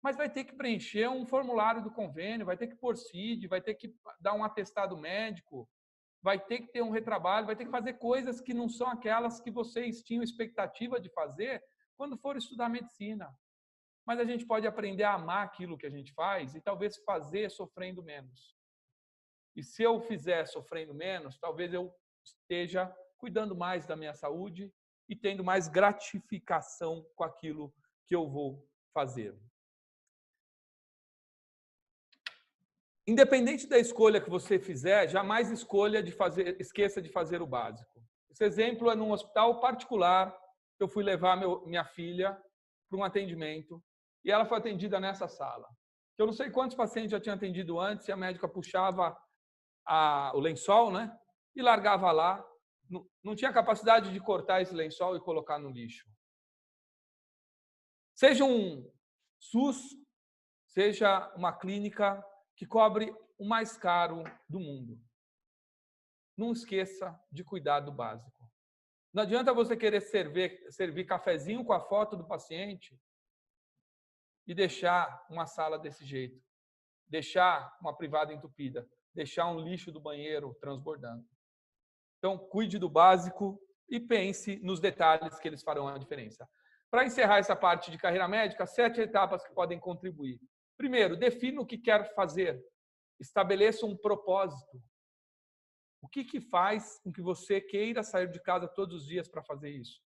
mas vai ter que preencher um formulário do convênio, vai ter que pôr CID, vai ter que dar um atestado médico, vai ter que ter um retrabalho, vai ter que fazer coisas que não são aquelas que vocês tinham expectativa de fazer quando foram estudar medicina. Mas a gente pode aprender a amar aquilo que a gente faz e talvez fazer sofrendo menos. E se eu fizer sofrendo menos, talvez eu esteja cuidando mais da minha saúde e tendo mais gratificação com aquilo que eu vou fazer. Independente da escolha que você fizer, jamais esqueça de fazer o básico. Esse exemplo é num hospital particular. Eu fui levar minha filha para um atendimento e ela foi atendida nessa sala. Eu não sei quantos pacientes já tinham atendido antes e a médica puxava o lençol, né? E largava lá. Não tinha capacidade de cortar esse lençol e colocar no lixo. Seja um SUS seja uma clínica que cobre o mais caro do mundo. Não esqueça de cuidar do básico. Não adianta você querer servir cafezinho com a foto do paciente e deixar uma sala desse jeito, deixar uma privada entupida, deixar um lixo do banheiro transbordando. Então, cuide do básico e pense nos detalhes que eles farão a diferença. Para encerrar essa parte de carreira médica, 7 etapas que podem contribuir. Primeiro, defina o que quer fazer. Estabeleça um propósito. O que faz com que você queira sair de casa todos os dias para fazer isso?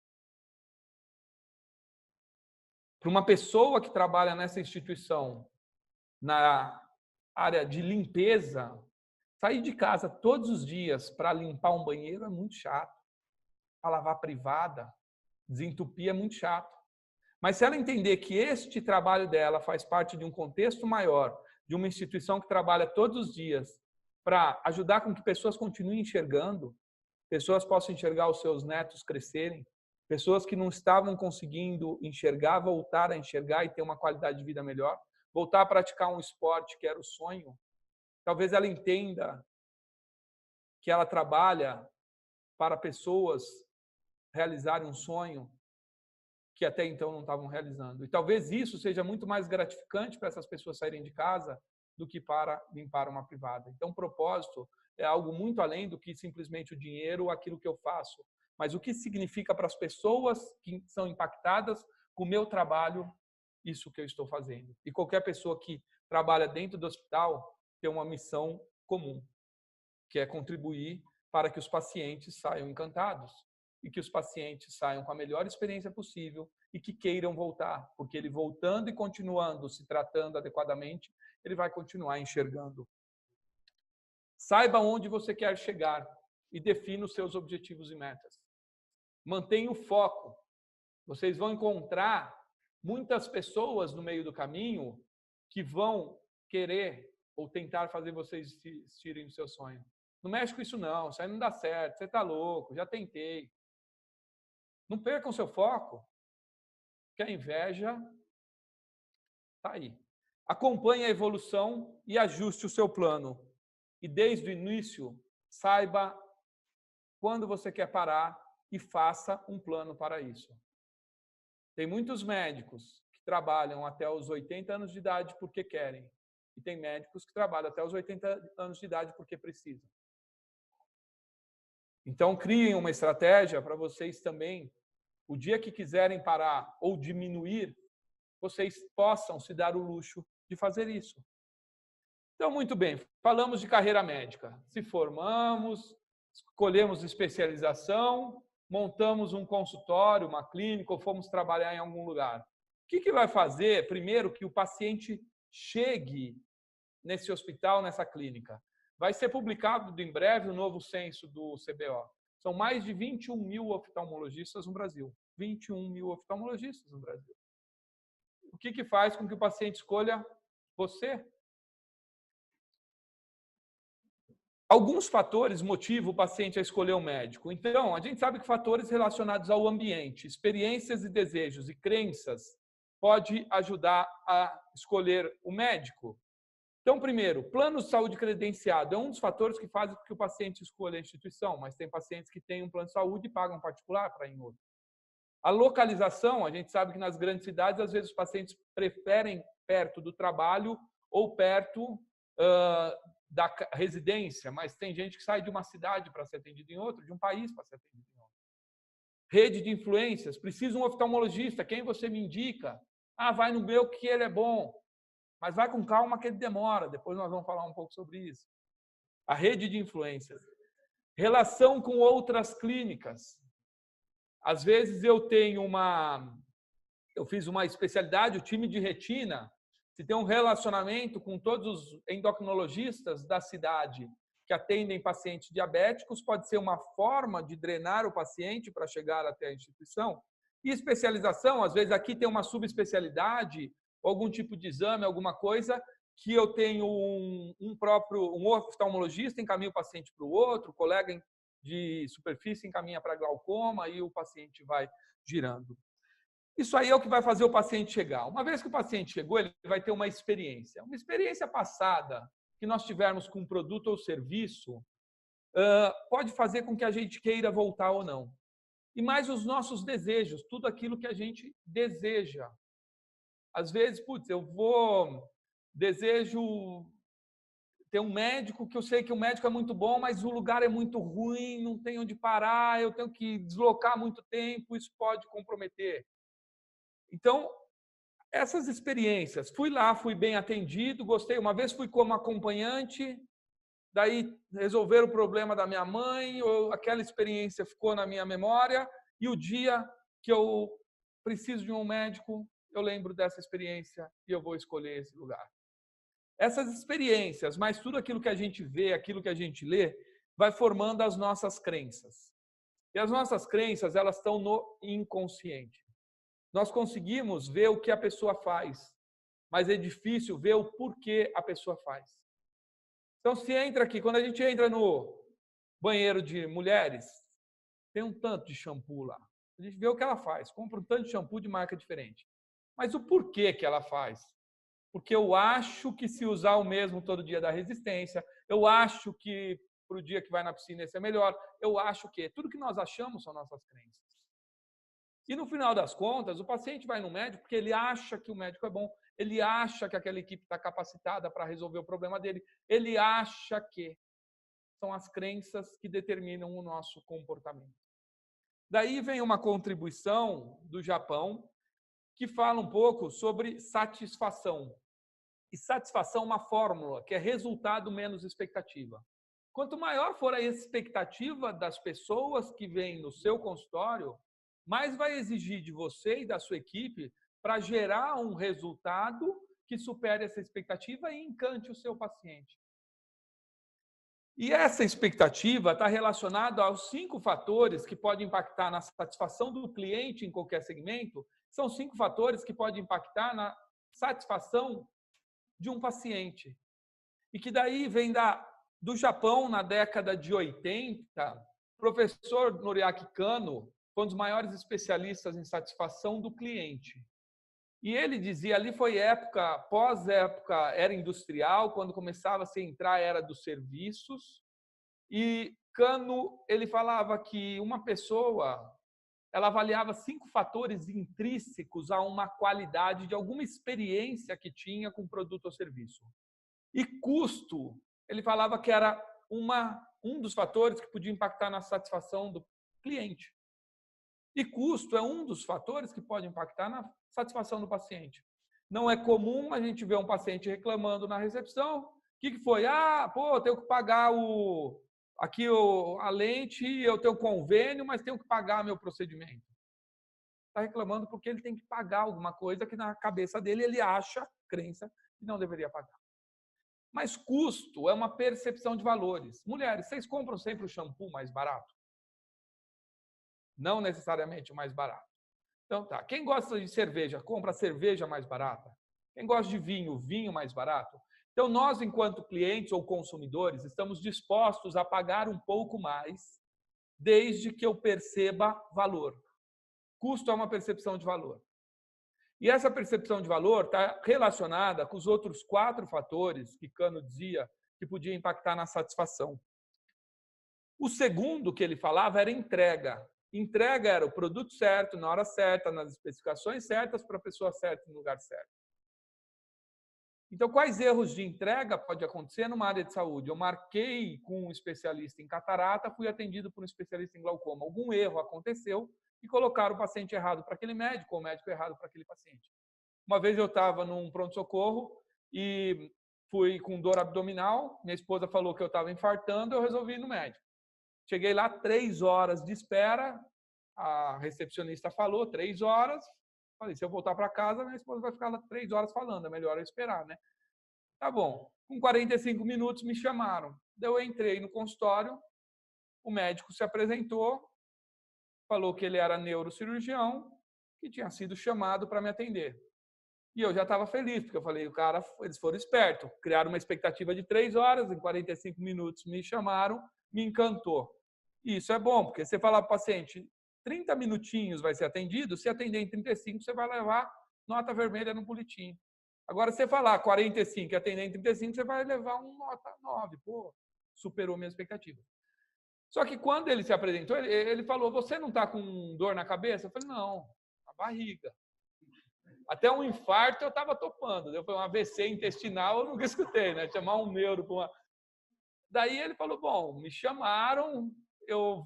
Para uma pessoa que trabalha nessa instituição, na área de limpeza, sair de casa todos os dias para limpar um banheiro é muito chato. Para lavar privada, desentupir é muito chato. Mas se ela entender que este trabalho dela faz parte de um contexto maior, de uma instituição que trabalha todos os dias para ajudar com que pessoas continuem enxergando, pessoas possam enxergar os seus netos crescerem, pessoas que não estavam conseguindo enxergar, voltar a enxergar e ter uma qualidade de vida melhor, voltar a praticar um esporte que era o sonho, talvez ela entenda que ela trabalha para pessoas realizarem um sonho que até então não estavam realizando. E talvez isso seja muito mais gratificante para essas pessoas saírem de casa do que para limpar uma privada. Então, o propósito é algo muito além do que simplesmente o dinheiro ou aquilo que eu faço, mas o que significa para as pessoas que são impactadas com o meu trabalho, isso que eu estou fazendo. E qualquer pessoa que trabalha dentro do hospital tem uma missão comum, que é contribuir para que os pacientes saiam encantados e que os pacientes saiam com a melhor experiência possível e que queiram voltar, porque ele voltando e continuando se tratando adequadamente, ele vai continuar enxergando. Saiba onde você quer chegar e defina os seus objetivos e metas. Mantenha o foco. Vocês vão encontrar muitas pessoas no meio do caminho que vão querer ou tentar fazer vocês desistirem do seu sonho. Não mexe com isso não, isso aí não dá certo, você está louco, já tentei. Não percam seu foco, que a inveja está aí. Acompanhe a evolução e ajuste o seu plano. E desde o início, saiba quando você quer parar e faça um plano para isso. Tem muitos médicos que trabalham até os 80 anos de idade porque querem. E tem médicos que trabalham até os 80 anos de idade porque precisam. Então, criem uma estratégia para vocês também, o dia que quiserem parar ou diminuir, vocês possam se dar o luxo de fazer isso. Então, muito bem, falamos de carreira médica. Se formamos, escolhemos especialização, montamos um consultório, uma clínica, ou fomos trabalhar em algum lugar. O que vai fazer, primeiro, que o paciente chegue nesse hospital, nessa clínica? Vai ser publicado em breve o novo censo do CBO. São mais de 21 mil oftalmologistas no Brasil. 21 mil oftalmologistas no Brasil. O que faz com que o paciente escolha você? Alguns fatores motivam o paciente a escolher um médico. Então, a gente sabe que fatores relacionados ao ambiente, experiências e desejos e crenças pode ajudar a escolher o médico. Então, primeiro, plano de saúde credenciado é um dos fatores que faz com que o paciente escolha a instituição, mas tem pacientes que têm um plano de saúde e pagam particular para ir em outro. A localização, a gente sabe que nas grandes cidades, às vezes os pacientes preferem perto do trabalho ou perto da residência, mas tem gente que sai de uma cidade para ser atendido em outra, de um país para ser atendido em outro. Rede de influências, precisa um oftalmologista, quem você me indica? Ah, vai no meu que ele é bom, mas vai com calma que ele demora, depois nós vamos falar um pouco sobre isso. A rede de influências. Relação com outras clínicas. Às vezes eu fiz uma especialidade, o time de retina, se tem um relacionamento com todos os endocrinologistas da cidade que atendem pacientes diabéticos, pode ser uma forma de drenar o paciente para chegar até a instituição. E especialização, às vezes aqui tem uma subespecialidade, algum tipo de exame, alguma coisa, que eu tenho um oftalmologista encaminha o paciente para o outro, o colega de superfície encaminha para glaucoma e o paciente vai girando. Isso aí é o que vai fazer o paciente chegar. Uma vez que o paciente chegou, ele vai ter uma experiência. Uma experiência passada que nós tivermos com um produto ou serviço pode fazer com que a gente queira voltar ou não. E mais os nossos desejos, tudo aquilo que a gente deseja. Às vezes, putz, desejo ter um médico que eu sei que o médico é muito bom, mas o lugar é muito ruim, não tem onde parar, eu tenho que deslocar muito tempo, isso pode comprometer. Então, essas experiências, fui lá, fui bem atendido, gostei. Uma vez fui como acompanhante, daí resolver o problema da minha mãe, ou aquela experiência ficou na minha memória, e o dia que eu preciso de um médico, eu lembro dessa experiência e eu vou escolher esse lugar. Essas experiências, mas tudo aquilo que a gente vê, aquilo que a gente lê, vai formando as nossas crenças. E as nossas crenças, elas estão no inconsciente. Nós conseguimos ver o que a pessoa faz, mas é difícil ver o porquê a pessoa faz. Então, se entra aqui, quando a gente entra no banheiro de mulheres, tem um tanto de shampoo lá. A gente vê o que ela faz, compra um tanto de shampoo de marca diferente. Mas o porquê que ela faz? Porque eu acho que se usar o mesmo todo dia dá resistência, eu acho que para o dia que vai na piscina esse é melhor, eu acho que tudo que nós achamos são nossas crenças. E no final das contas, o paciente vai no médico porque ele acha que o médico é bom, ele acha que aquela equipe está capacitada para resolver o problema dele, ele acha que são as crenças que determinam o nosso comportamento. Daí vem uma contribuição do Japão que fala um pouco sobre satisfação. E satisfação é uma fórmula que é resultado menos expectativa. Quanto maior for a expectativa das pessoas que vêm no seu consultório, mais vai exigir de você e da sua equipe para gerar um resultado que supere essa expectativa e encante o seu paciente. E essa expectativa está relacionada aos 5 fatores que podem impactar na satisfação do cliente em qualquer segmento. São 5 fatores que podem impactar na satisfação de um paciente. E que daí vem do Japão, na década de 80, o professor Noriaki Kano foi um dos maiores especialistas em satisfação do cliente. E ele dizia, ali foi época, pós-época era industrial, quando começava a se entrar a era dos serviços. E Kano, ele falava que uma pessoa, ela avaliava 5 fatores intrínsecos a uma qualidade de alguma experiência que tinha com produto ou serviço. E custo, ele falava que era um dos fatores que podia impactar na satisfação do cliente. E custo é um dos fatores que pode impactar na satisfação do paciente. Não é comum a gente ver um paciente reclamando na recepção. O que foi? Eu tenho que pagar a lente, eu tenho convênio, mas tenho que pagar meu procedimento. Está reclamando porque ele tem que pagar alguma coisa que na cabeça dele ele acha, crença, que não deveria pagar. Mas custo é uma percepção de valores. Mulheres, vocês compram sempre o shampoo mais barato? Não necessariamente o mais barato. Então tá, quem gosta de cerveja, compra a cerveja mais barata. Quem gosta de vinho, vinho mais barato. Então nós, enquanto clientes ou consumidores, estamos dispostos a pagar um pouco mais, desde que eu perceba valor. Custo é uma percepção de valor. E essa percepção de valor está relacionada com os outros 4 fatores que Kano dizia que podia impactar na satisfação. O segundo que ele falava era entrega. Entrega era o produto certo, na hora certa, nas especificações certas, para a pessoa certa, no lugar certo. Então, quais erros de entrega pode acontecer numa área de saúde? Eu marquei com um especialista em catarata, fui atendido por um especialista em glaucoma. Algum erro aconteceu e colocaram o paciente errado para aquele médico, ou o médico errado para aquele paciente. Uma vez eu estava num pronto-socorro e fui com dor abdominal, minha esposa falou que eu estava infartando, eu resolvi ir no médico. Cheguei lá, 3 horas de espera, a recepcionista falou, 3 horas. Falei, se eu voltar para casa, minha esposa vai ficar lá 3 horas falando, é melhor eu esperar, né? Tá bom. Com 45 minutos me chamaram. Daí eu entrei no consultório, o médico se apresentou, falou que ele era neurocirurgião, que tinha sido chamado para me atender. E eu já estava feliz, porque eu falei, eles foram espertos, criaram uma expectativa de 3 horas, em 45 minutos me chamaram, me encantou. E isso é bom, porque você fala para o paciente, 30 minutinhos vai ser atendido, se atender em 35, você vai levar nota vermelha no boletim. Agora, se você falar 45 e atender em 35, você vai levar um nota 9. Pô, superou minha expectativa. Só que quando ele se apresentou, ele falou, você não está com dor na cabeça? Eu falei, não, a barriga. Até um infarto eu estava topando. Foi um AVC intestinal, eu nunca escutei, né? Chamar um neuro para uma... Daí ele falou, bom, me chamaram, eu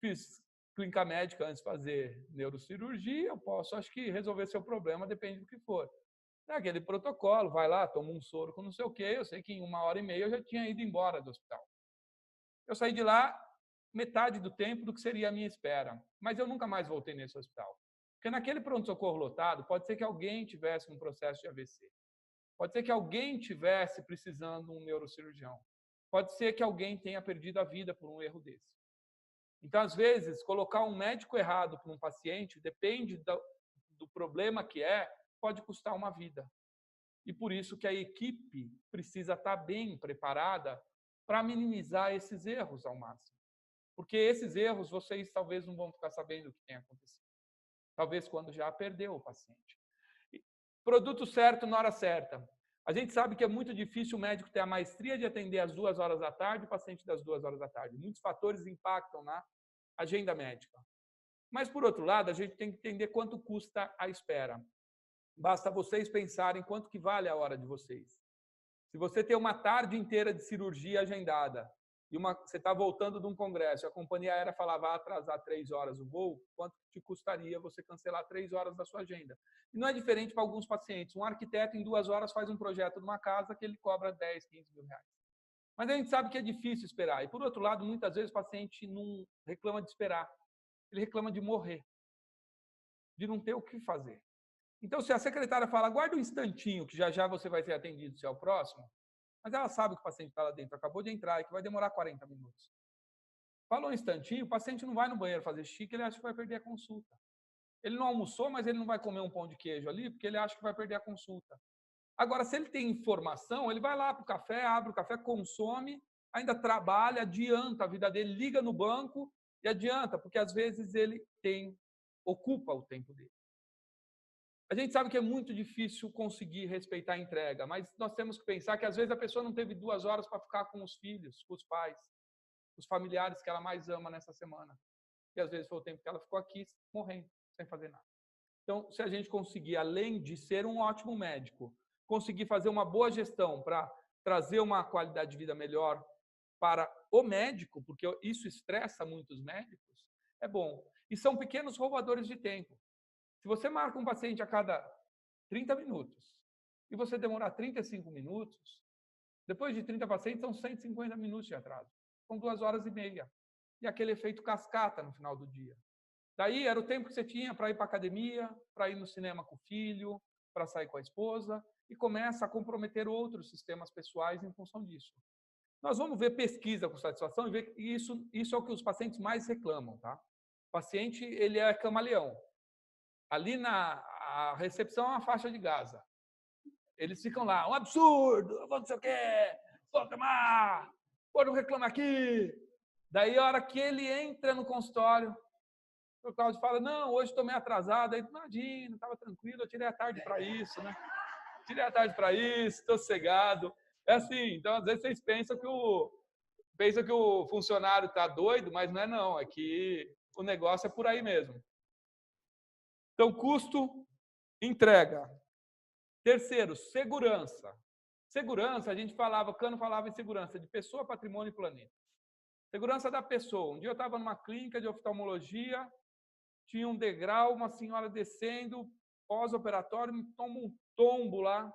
fiz clínica médica antes de fazer neurocirurgia, eu posso, acho que resolver seu problema, depende do que for. É aquele protocolo, vai lá, toma um soro com não sei o quê, eu sei que em 1h30 eu já tinha ido embora do hospital. Eu saí de lá metade do tempo do que seria a minha espera, mas eu nunca mais voltei nesse hospital. Porque naquele pronto-socorro lotado, pode ser que alguém tivesse um processo de AVC. Pode ser que alguém tivesse precisando de um neurocirurgião. Pode ser que alguém tenha perdido a vida por um erro desse. Então, às vezes, colocar um médico errado para um paciente, depende do problema que é, pode custar uma vida. E por isso que a equipe precisa estar bem preparada para minimizar esses erros ao máximo. Porque esses erros vocês talvez não vão ficar sabendo o que tem acontecido. Talvez quando já perdeu o paciente. Produto certo na hora certa. A gente sabe que é muito difícil o médico ter a maestria de atender às 2h da tarde, o paciente das 2h da tarde. Muitos fatores impactam na agenda médica. Mas, por outro lado, a gente tem que entender quanto custa a espera. Basta vocês pensarem quanto que vale a hora de vocês. Se você tem uma tarde inteira de cirurgia agendada e você está voltando de um congresso, a companhia aérea falava vai atrasar 3 horas o voo, quanto te custaria você cancelar 3 horas da sua agenda? E não é diferente para alguns pacientes. Um arquiteto, em 2 horas, faz um projeto de uma casa que ele cobra 10, 15 mil reais. Mas a gente sabe que é difícil esperar. E, por outro lado, muitas vezes o paciente não reclama de esperar. Ele reclama de morrer, de não ter o que fazer. Então, se a secretária fala, aguarde um instantinho, que já já você vai ser atendido, se é o próximo, mas ela sabe que o paciente está lá dentro, acabou de entrar e que vai demorar 40 minutos. Falou um instantinho, o paciente não vai no banheiro fazer xixi, ele acha que vai perder a consulta. Ele não almoçou, mas ele não vai comer um pão de queijo ali, porque ele acha que vai perder a consulta. Agora, se ele tem informação, ele vai lá para o café, abre o café, consome, ainda trabalha, adianta a vida dele, liga no banco e adianta, porque às vezes ele ocupa o tempo dele. A gente sabe que é muito difícil conseguir respeitar a entrega, mas nós temos que pensar que às vezes a pessoa não teve 2 horas para ficar com os filhos, com os pais, os familiares que ela mais ama nessa semana. E às vezes foi o tempo que ela ficou aqui morrendo, sem fazer nada. Então, se a gente conseguir, além de ser um ótimo médico, conseguir fazer uma boa gestão para trazer uma qualidade de vida melhor para o médico, porque isso estressa muitos médicos, é bom. E são pequenos roubadores de tempo. Se você marca um paciente a cada 30 minutos e você demorar 35 minutos, depois de 30 pacientes, são 150 minutos de atraso. São 2h30. E aquele efeito cascata no final do dia. Daí era o tempo que você tinha para ir para a academia, para ir no cinema com o filho, para sair com a esposa, e começa a comprometer outros sistemas pessoais em função disso. Nós vamos ver pesquisa com satisfação e ver que isso é o que os pacientes mais reclamam. Tá? O paciente ele é camaleão. Ali a recepção é uma faixa de Gaza. Eles ficam lá, um absurdo, eu vou não sei o quê, vou reclamar, vou não reclamar aqui. Daí, a hora que ele entra no consultório, o Cláudio fala, não, hoje estou meio atrasado. Aí, imagina, estava tranquilo, eu tirei a tarde para isso, né? Tirei a tarde para isso, estou sossegado. É assim, então, às vezes, vocês pensam que o funcionário está doido, mas não é não, é que o negócio é por aí mesmo. Então, custo, entrega. Terceiro, segurança. Segurança, a gente falava, Cano falava em segurança de pessoa, patrimônio e planeta. Segurança da pessoa. Um dia eu estava numa clínica de oftalmologia, tinha um degrau, uma senhora descendo, pós-operatório, me toma um tombo lá,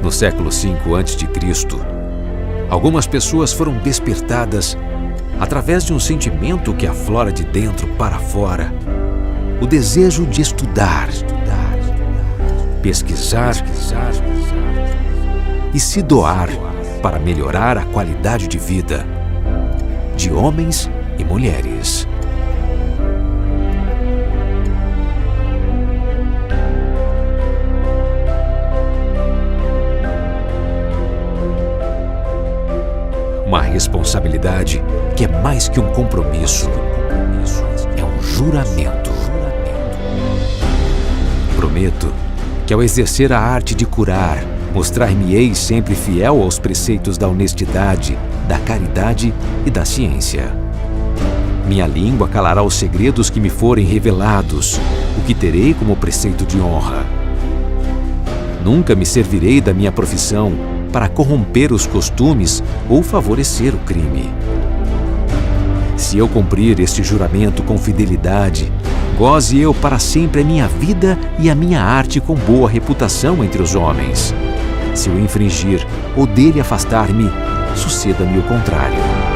No século V a.C., algumas pessoas foram despertadas através de um sentimento que aflora de dentro para fora, o desejo de estudar, pesquisar e se doar para melhorar a qualidade de vida de homens e mulheres. Uma responsabilidade que é mais que um compromisso, é um juramento. Prometo que ao exercer a arte de curar, mostrar-me-ei sempre fiel aos preceitos da honestidade, da caridade e da ciência. Minha língua calará os segredos que me forem revelados, o que terei como preceito de honra. Nunca me servirei da minha profissão para corromper os costumes ou favorecer o crime. Se eu cumprir este juramento com fidelidade, goze eu para sempre a minha vida e a minha arte com boa reputação entre os homens. Se eu infringir ou dele afastar-me, suceda-me o contrário.